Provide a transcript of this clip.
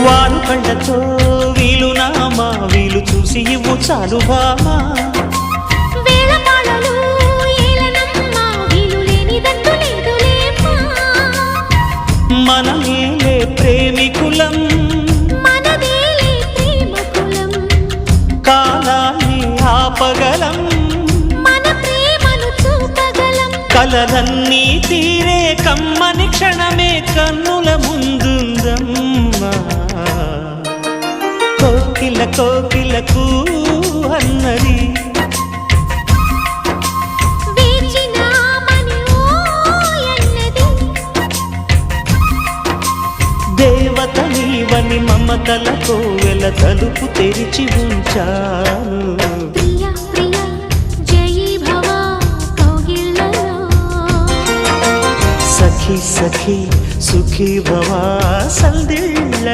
వారు కళ్ళతో వీలు నామా వీలు చూసి ఇవ్వు చాలు బామా మనమేలే ప్రేమికులం కాలాన్ని ఆపగలం కలలన్నీ తీరే కమ్మని క్షణమే కన్నుల ముందుందమ్మా కోకిల కోకిలకు అన్నది దేవత నీవని మమతల కోవెల తలుపు తెరిచి ఉంచాను. సఖీ సఖీ సుఖీ భవా సందిళ్ళ